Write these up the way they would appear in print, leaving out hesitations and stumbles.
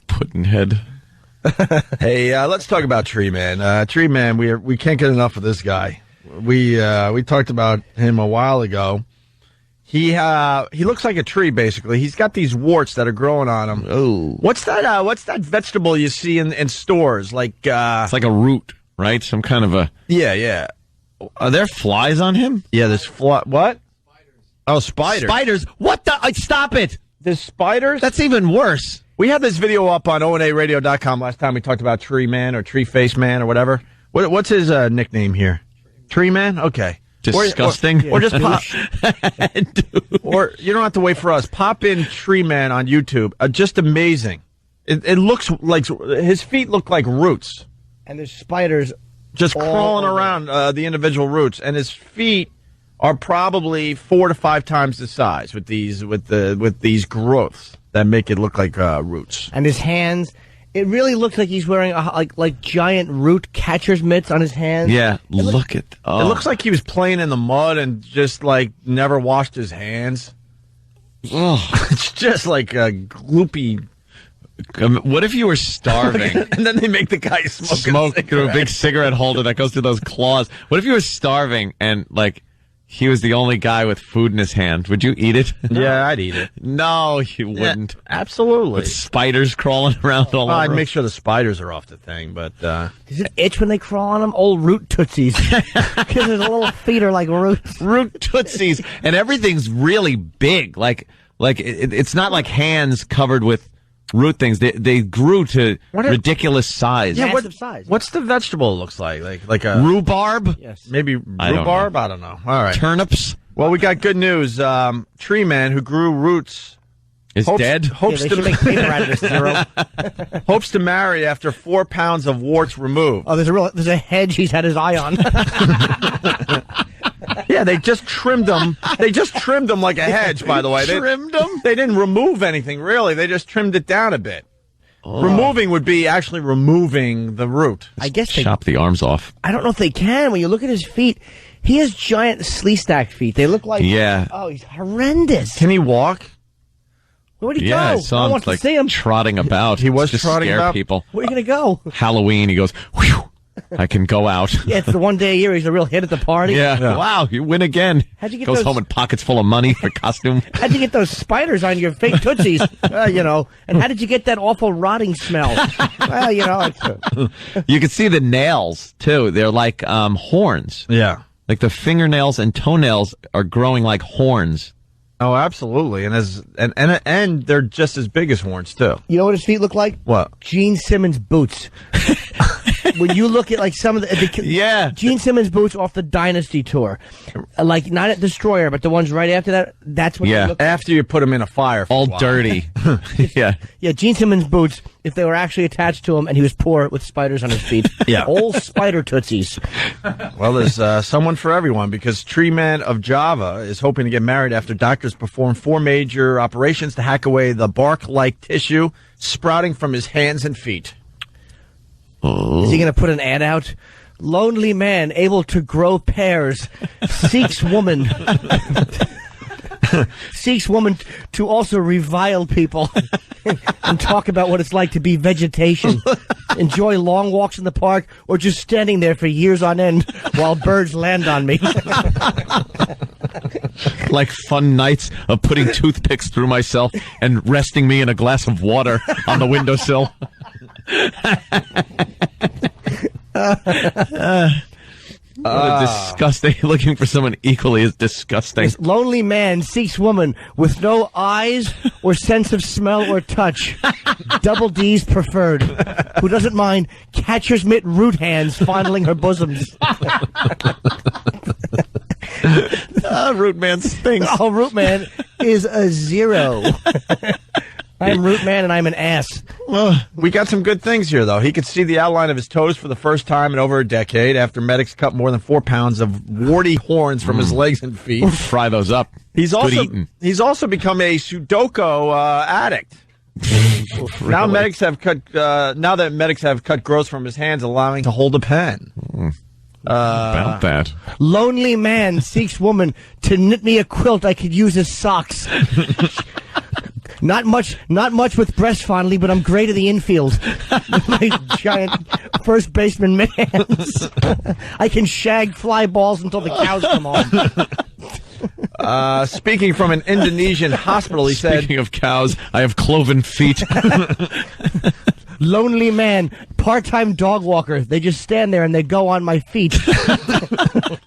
Puddinhead. Hey, let's talk about Treeman. Treeman, we can't get enough of this guy. We talked about him a while ago. He looks like a tree, basically. He's got these warts that are growing on him. Oh, what's that vegetable you see in stores? Like it's like a root, right? Some kind of a yeah. Are there flies on him? Yeah, there's what? Spiders. Oh, spiders. Spiders. What the? Stop it. There's spiders? That's even worse. We had this video up on onaradio.com last time we talked about Tree Man or Tree Face Man or whatever. What's his nickname here? Tree Man? Okay. Disgusting. Or just pop. Or you don't have to wait for us. Pop in Tree Man on YouTube. Just amazing. It looks like his feet look like roots. And there's spiders just crawling around the individual roots. And his feet are probably 4 to 5 times the size with these growths that make it look like roots. And his hands, it really looks like he's wearing like giant root catcher's mitts on his hands. Yeah, look at. Oh. It looks like he was playing in the mud and just like never washed his hands. Oh, it's just like a gloopy. What if you were starving? And then they make the guy smoke through a big cigarette holder that goes through those claws. What if you were starving and like he was the only guy with food in his hand? Would you eat it? Yeah, I'd eat it. No, you wouldn't. Yeah, absolutely. With spiders crawling around all over. I'd make sure the spiders are off the thing, but... Does it itch when they crawl on them? Old root tootsies. Because his little feet are like roots. Root tootsies. And everything's really big. Like it's not like hands covered with root things. They grew to ridiculous size. Yeah, massive size. What's the vegetable it looks like a rhubarb? Yes. Maybe rhubarb? I don't know. All right. Turnips? Well, we got good news. Tree Man, who grew roots, is dead. Hopes they should make paper out of this zero. Hopes to marry after 4 pounds of warts removed. Oh, there's a hedge he's had his eye on. Yeah, they just trimmed them. They just trimmed them like a hedge, by the way. Trimmed them? They didn't remove anything, really. They just trimmed it down a bit. Oh. Removing would be actually removing the root. I guess chop the arms off. I don't know if they can. When you look at his feet, he has giant slee-stacked feet. They look like... Yeah. Oh, he's horrendous. Can he walk? Where'd he go? I saw him like to see him. trotting about. He was just trotting scare about. people. Where are you going to go? Halloween, he goes, whew, I can go out. Yeah, it's the one day a year he's a real hit at the party. Yeah. Wow, you win again. How'd you get Goes home with pockets full of money for costume. How'd you get those spiders on your fake tootsies? And how did you get that awful rotting smell? Well, You can see the nails, too. They're like horns. Yeah. Like the fingernails and toenails are growing like horns. Oh, absolutely. And they're just as big as horns, too. You know what his feet look like? What? Gene Simmons boots. When you look at like some of the Gene Simmons boots off the Dynasty tour, like not at Destroyer, but the ones right after that, that's what they look like. After you put them in a fire for all a while. dirty. Yeah. Yeah, Gene Simmons boots, if they were actually attached to him and he was poor with spiders on his feet. Yeah. Old spider tootsies. Well, there's someone for everyone, because Treeman of Java is hoping to get married after doctors perform 4 major operations to hack away the bark-like tissue sprouting from his hands and feet. Oh. Is he going to put an ad out? Lonely man able to grow pears seeks woman to also revile people and talk about what it's like to be vegetation. Enjoy long walks in the park or just standing there for years on end while birds land on me. Like fun nights of putting toothpicks through myself and resting me in a glass of water on the windowsill. What a disgusting. Looking for someone equally as disgusting. This lonely man seeks woman with no eyes or sense of smell or touch. Double D's preferred. Who doesn't mind catcher's mitt root hands fondling her bosoms. Root man stinks. Oh, Root Man is a 0. I'm Root Man and I'm an ass. We got some good things here, though. He could see the outline of his toes for the first time in over a decade after medics cut more than 4 pounds of warty horns from his legs and feet. Fry those up. He's Good eating. become a Sudoku addict. Really? Now that medics have cut growths from his hands, allowing him to hold a pen. About that. Lonely man seeks woman to knit me a quilt I could use as socks. Not much with breast fondly, but I'm great at the infield. With my giant first baseman hands. I can shag fly balls until the cows come on. Speaking from an Indonesian hospital, he said... Speaking of cows, I have cloven feet. Lonely man, part-time dog walker. They just stand there and they go on my feet.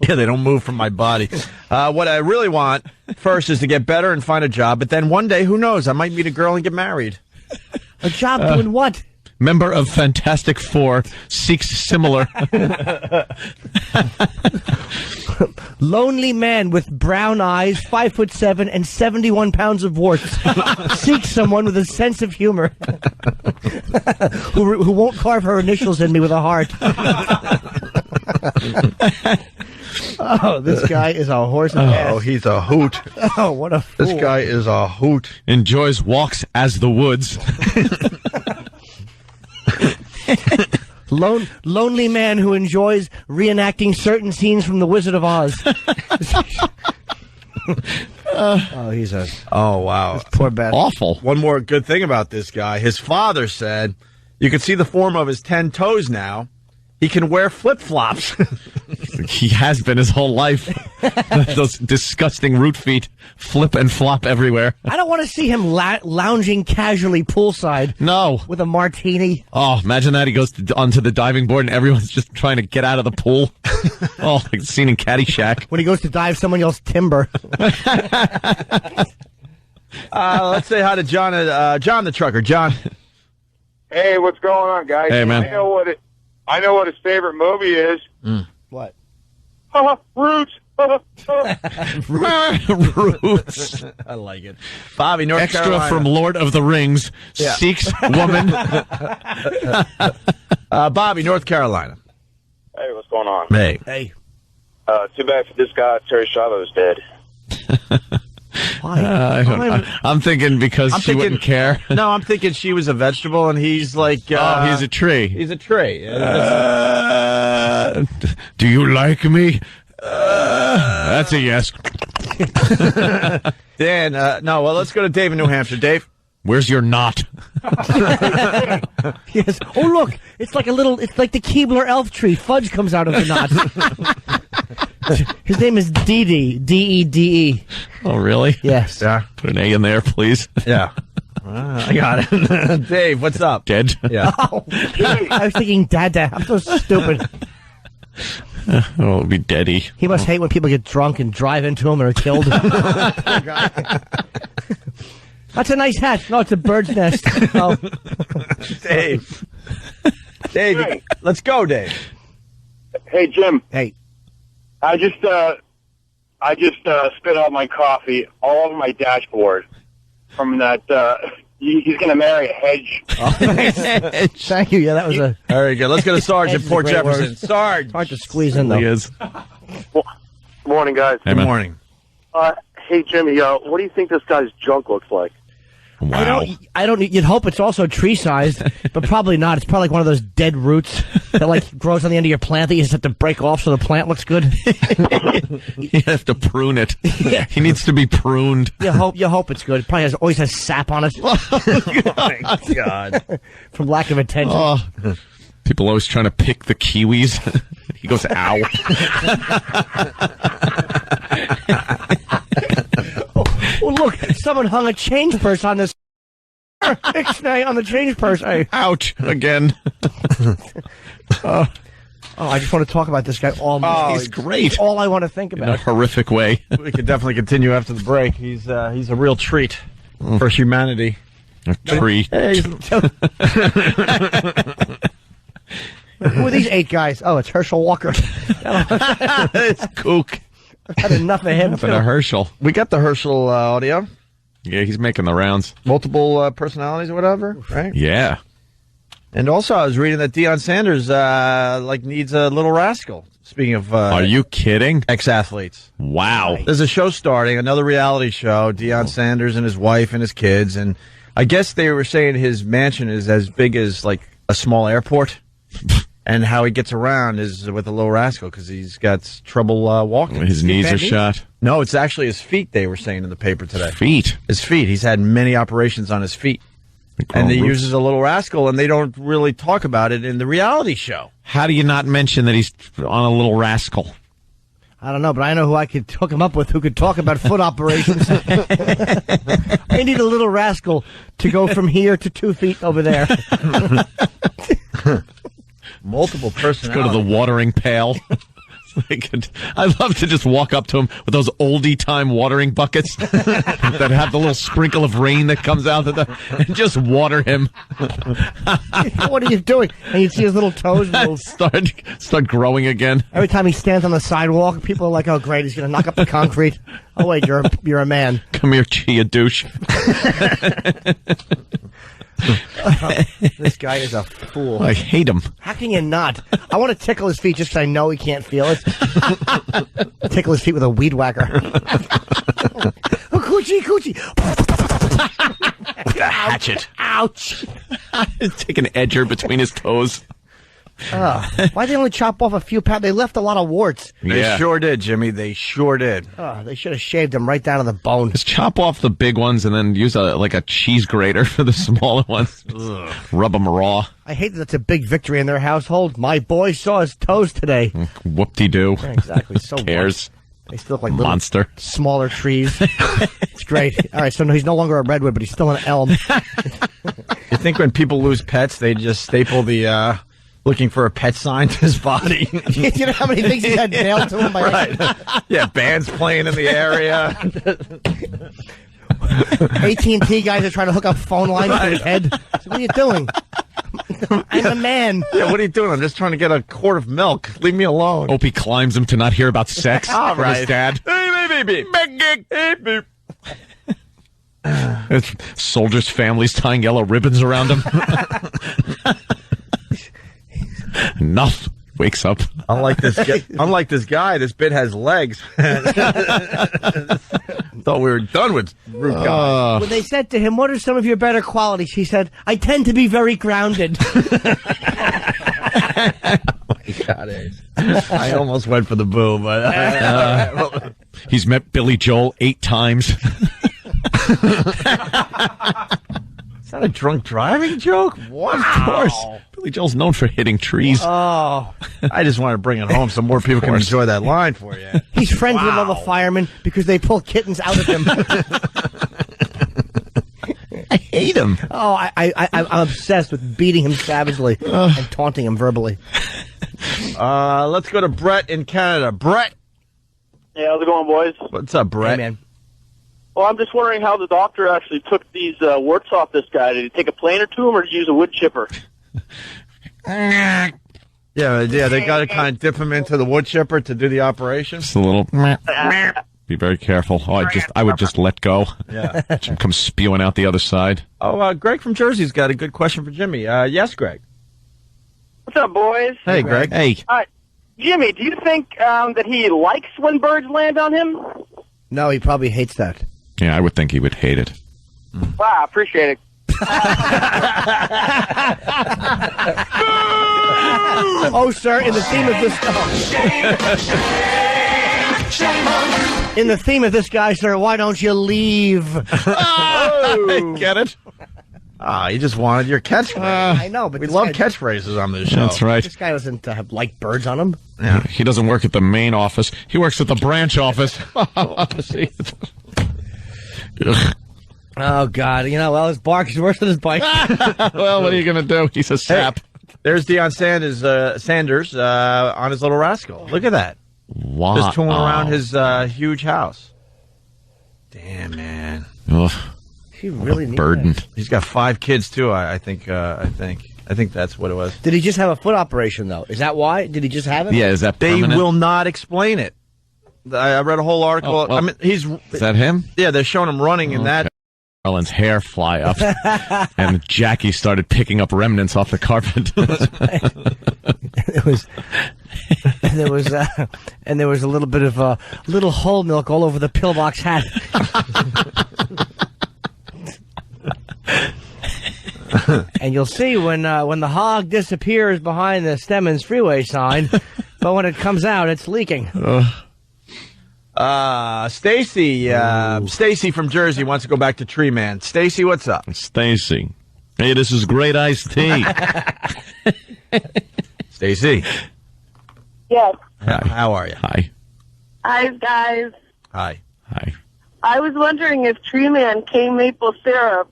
Yeah, they don't move from my body. What I really want first is to get better and find a job, but then one day, who knows, I might meet a girl and get married. A job doing what? Member of Fantastic Four seeks similar. Lonely man with brown eyes, 5'7", and 71 pounds of warts. Seeks someone with a sense of humor. who won't carve her initials in me with a heart. Oh, this guy is a horse of ass. Oh, he's a hoot. Oh, what a fool. This guy is a hoot. Enjoys walks as the woods. Lonely man who enjoys reenacting certain scenes from The Wizard of Oz. Oh, wow. Poor bastard. Awful. One more good thing about this guy. His father said, you can see the form of his 10 toes now. He can wear flip-flops. He has been his whole life. Those disgusting root feet flip and flop everywhere. I don't want to see him lounging casually poolside. No. With a martini. Oh, imagine that. He goes onto the diving board and everyone's just trying to get out of the pool. Oh, like the scene in Caddyshack. When he goes to dive, someone yells timber. Let's say hi to John, John the trucker. John. Hey, what's going on, guys? Hey, man. I know what his favorite movie is. What? Roots. Roots. I like it. Bobby, North Extra Carolina. from Lord of the Rings. Yeah. Seeks woman. Bobby, North Carolina. Hey, what's going on? Hey. Too bad for this guy. Terry Schiavo's dead. Why? I'm thinking because she wouldn't care. No, I'm thinking she was a vegetable and he's like... Oh, he's a tree. He's a tree. Do you like me? That's a yes. Dan, no, well, let's go to Dave in New Hampshire. Dave? Where's your knot? Yes. Oh, look. It's like the Keebler elf tree. Fudge comes out of the knot. His name is Dede. D-E-D-E. Oh, really? Yes. Yeah. Put an A in there, please. Yeah. I got it. Dave, what's up? Dead. Yeah. Oh, I was thinking Dada. I'm so stupid. Oh, it'll be Deady. He must hate when people get drunk and drive into him or are killed. That's a nice hat. No, it's a bird's nest. Oh. Dave. Dave, let's go, Dave. Hey, Jim. Hey. I just spit out my coffee all over my dashboard from that. He's going to marry a hedge. Thank you. Yeah, that was a... Very good. Let's go to Sarge at Hedge is a Port great Jefferson. word. Sarge. Hard to squeeze in, though. He is. Morning, guys. Hey, Good man. morning. Hey, Jimmy. What do you think this guy's junk looks like? Wow. I don't. You'd hope it's also tree-sized, but probably not. It's probably like one of those dead roots that like grows on the end of your plant that you just have to break off so the plant looks good. You have to prune it. Yeah. He needs to be pruned. You hope it's good. It probably always has sap on it. Oh, my God. From lack of attention. Oh. People always trying to pick the kiwis. He goes, ow. Oh, look, someone hung a change purse on this. Ixnay on the change purse. Hey. Ouch. Again. Oh, I just want to talk about this guy all night. He's great. All I want to think In a about. horrific way. We could definitely continue after the break. He's a real treat for humanity. A treat. Who are these 8 guys? Oh, it's Herschel Walker. It's kook. I've had enough of him. Been a Herschel. We got the Herschel audio. Yeah, he's making the rounds. Multiple personalities or whatever, right? Yeah. And also, I was reading that Deion Sanders needs a little rascal. Speaking of Are you kidding? ex-athletes. Wow. There's a show starting, another reality show, Deion Sanders and his wife and his kids, and I guess they were saying his mansion is as big as, like, a small airport. And how he gets around is with a little rascal because he's got trouble walking. His knees are shot. No, it's actually his feet, they were saying in the paper today. Feet? His feet. He's had many operations on his feet. And he uses a little rascal, and they don't really talk about it in the reality show. How do you not mention that he's on a little rascal? I don't know, but I know who I could hook him up with who could talk about foot operations. I need a little rascal to go from here to 2 feet over there. Multiple personalities. Go to the watering pail. I'd love to just walk up to him with those oldie-time watering buckets that have the little sprinkle of rain that comes out of them, and just water him. What are you doing? And you see his little toes move. Start growing again. Every time he stands on the sidewalk, people are like, "Oh, great, he's going to knock up the concrete." Oh, wait, you're a man. Come here, Chia douche. This guy is a fool. I hate him. How can you not? I want to tickle his feet just because I know he can't feel it. Tickle his feet with a weed whacker. Oh, coochie, coochie. With a hatchet. Ouch. Take an edger between his toes. Why'd they only chop off a few pounds? They left a lot of warts. They sure did, Jimmy. They sure did. They should have shaved them right down to the bone. Just chop off the big ones and then use a cheese grater for the smaller ones. Rub them raw. I hate that it's a big victory in their household. My boy saw his toes today. Whoop-de-doo. Yeah, exactly. So Who cares? They still look like Monster. smaller trees. It's great. All right, so no, he's no longer a redwood, but he's still an elm. You think when people lose pets, they just staple the looking for a pet sign to his body? You know how many things he's had nailed to him by Right. Yeah, bands playing in the area. AT&T guys are trying to hook up phone lines to his head. So what are you doing? I'm a man. Yeah, what are you doing? I'm just trying to get a quart of milk. Leave me alone. Opie climbs him to not hear about sex All from right. his dad. Hey, baby. Soldiers' families tying yellow ribbons around him. Enough. Wakes up. Unlike this guy, this bit has legs. Thought we were done with rude guys. When they said to him, "What are some of your better qualities?" he said, "I tend to be very grounded." God, I almost went for the boo, but He's met Billy Joel 8 times. is that a drunk driving joke? What? Of course. Billy Joel's known for hitting trees. Oh, I just want to bring it home so more people can enjoy that line for you. he's friends with all the firemen because they pull kittens out of him. I hate him. Oh, I'm obsessed with beating him savagely and taunting him verbally. Let's go to Brett in Canada. Brett. Hey, how's it going, boys? What's up, Brett? Hey, man. Well, I'm just wondering how the doctor actually took these warts off this guy. Did he take a planer to him, or did he use a wood chipper? Yeah, they got to kind of dip him into the wood chipper to do the operation. Just a little. Be very careful. Oh, I would just let go. Yeah. Watch him come spewing out the other side. Oh, Greg from Jersey's got a good question for Jimmy. Yes, Greg. What's up, boys? Hey, Greg. Hey. Jimmy, do you think that he likes when birds land on him? No, he probably hates that. Yeah, I would think he would hate it. Wow, appreciate it. Oh, sir, in the theme of this... In the theme of this guy, sir, why don't you leave? Get it? You just wanted your catchphrase. I know, but We this love guy, catchphrases on this show. That's right. This guy doesn't like birds on him. Yeah. He doesn't work at the main office. He works at the branch office. See? Ugh. Oh, God. You know, well, his bark is worse than his bite. Well, what are you going to do? He's a sap. There's Deion Sanders on his little rascal. Look at that. Wow. Just tooling around his huge house. Damn, man. Ugh. He really needs Burden. that. He's got 5 kids, too, I think that's what it was. Did he just have a foot operation, though? Is that why? Did he just have it? Yeah, is that They permanent? will not explain it. I read a whole article. Oh, well, I mean, is that him? Yeah, they're showing him running in that. Carolyn's hair fly up, and Jackie started picking up remnants off the carpet. There was a little bit of little whole milk all over the pillbox hat. And you'll see when the hog disappears behind the Stemmons freeway sign, but when it comes out, it's leaking. Stacy from Jersey wants to go back to Treeman. Stacy, what's up? Stacy. Hey, this is great iced tea. Stacy. Yes. How are you? Hi. Hi, guys. Hi. Hi. I was wondering if Treeman came maple syrup.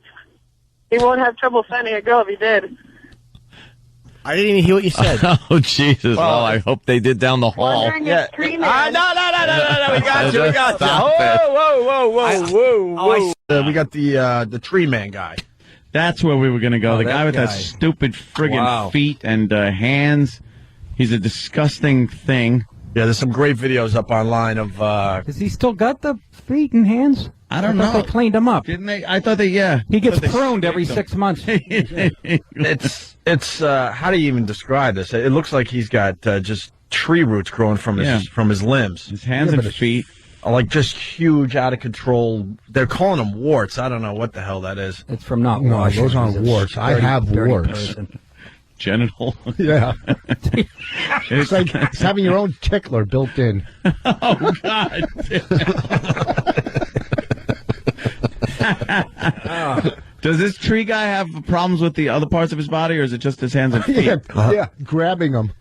He won't have trouble finding a girl if he did. I didn't even hear what you said. Oh, Jesus. Well, I hope they did down the hall. Wondering if Treeman... No. We got you. Stop it. Whoa. We got the Treeman guy. That's where we were going to go. The guy with that stupid friggin' feet and hands. He's a disgusting thing. Yeah, there's some great videos up online of... Has he still got the feet and hands? I don't know. They cleaned him up. Didn't they? I thought they, yeah. He gets pruned every 6 months. It's how do you even describe this? It looks like he's got just tree roots growing from his limbs. His hands and feet. Like just huge, out of control. They're calling them warts. I don't know what the hell that is. It's from not washing. Those aren't warts. I have warts. Genital. Yeah. It's like it's having your own tickler built in. Oh, God. Does this tree guy have problems with the other parts of his body, or is it just his hands and feet? Yeah, grabbing them.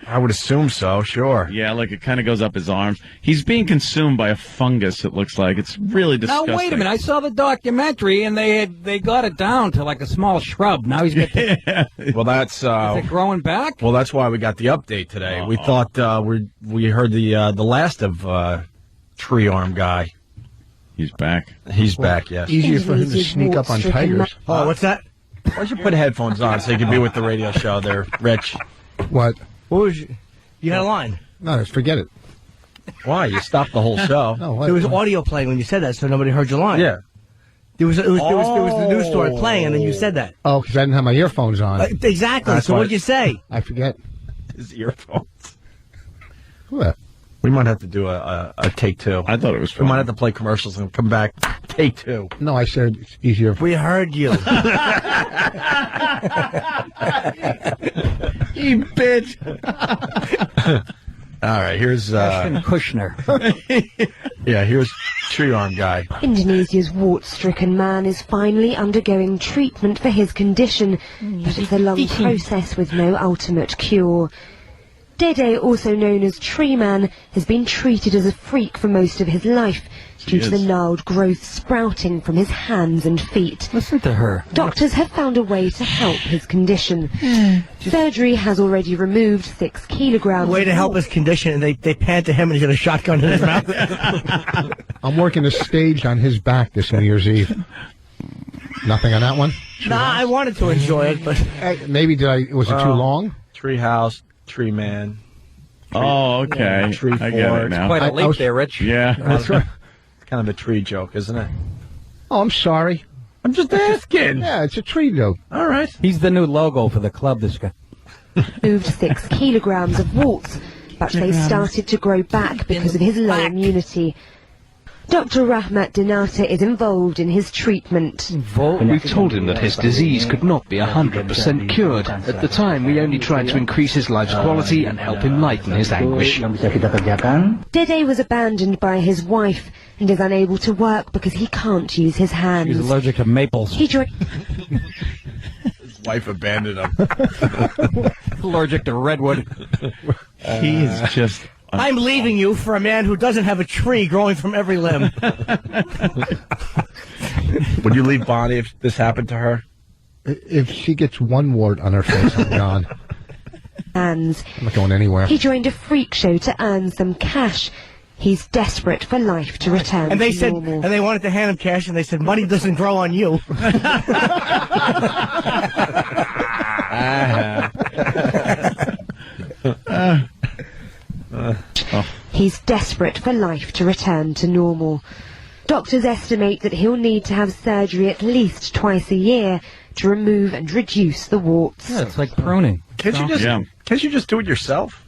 I would assume so, sure. Yeah, like it kind of goes up his arms. He's being consumed by a fungus, it looks like. It's really disgusting. Now, wait a minute. I saw the documentary, and they got it down to like a small shrub. Now he's got Well, that's... is it growing back? Well, that's why we got the update today. We thought we heard the last of Tree Arm guy. He's back. He's back, yes. Easier for him to sneak up on tigers. Oh, what's that? Why don't you put headphones on so you can be with the radio show there, Rich? What? What was you had a line? No, just forget it. Why? You stopped the whole show. No, what? There was audio playing when you said that, so nobody heard your line. Yeah. There was the news story playing, and then you said that. Oh, because I didn't have my earphones on. Exactly. That's so why- what did you say? I forget. His earphones. What? We might have to do a take two. I thought it was We fun. might have to play commercials and come back. Take two. No, I said it's easier. We heard you. You bitch. All right, here's Ashton Kushner. here's Tree Arm guy. Indonesia's wart-stricken man is finally undergoing treatment for his condition, but it's a long process with no ultimate cure. Dede, also known as Treeman, has been treated as a freak for most of his life due to the gnarled growth sprouting from his hands and feet. Listen to her. Doctors have found a way to help his condition. Surgery has already removed 6 kilograms. Way to help his condition, and they pan to him and he's got a shotgun in his mouth. I'm working a stage on his back this New Year's Eve. Nothing on that one? Nah, I wanted to enjoy it, but Maybe was it too long? Tree House, Tree Man. Oh, okay. Tree I get fort. it now. Quite a I leap was- there, Rich. Yeah. That's right. It's kind of a tree joke, isn't it? Oh, I'm sorry. I'm just asking. Yeah, it's a tree joke. All right. He's the new logo for the club, this guy. Removed 6 kilograms of warts, but they started to grow back because of his low immunity. Dr. Rahmat Dinata is involved in his treatment. We told him that his disease could not be 100% cured. At the time, we only tried to increase his life's quality and help him lighten his anguish. Dede was abandoned by his wife and is unable to work because he can't use his hands. He's allergic to maples. He joined His wife abandoned him. Allergic to redwood. He is just... I'm leaving you for a man who doesn't have a tree growing from every limb. Would you leave Bonnie if this happened to her? If she gets one wart on her face, I'm gone. hands. I'm not going anywhere. He joined a freak show to earn some cash. He's desperate for life to return And they to said, normal. and they wanted to hand him cash, and they said, money doesn't grow on you. He's desperate for life to return to normal. Doctors estimate that he'll need to have surgery at least twice a year to remove and reduce the warts. Yeah, it's like pruning. Can't you just do it yourself?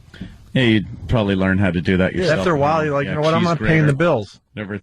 Yeah, you'd probably learn how to do that yourself. After a while, you're like, you know what, I'm not paying the bills. Never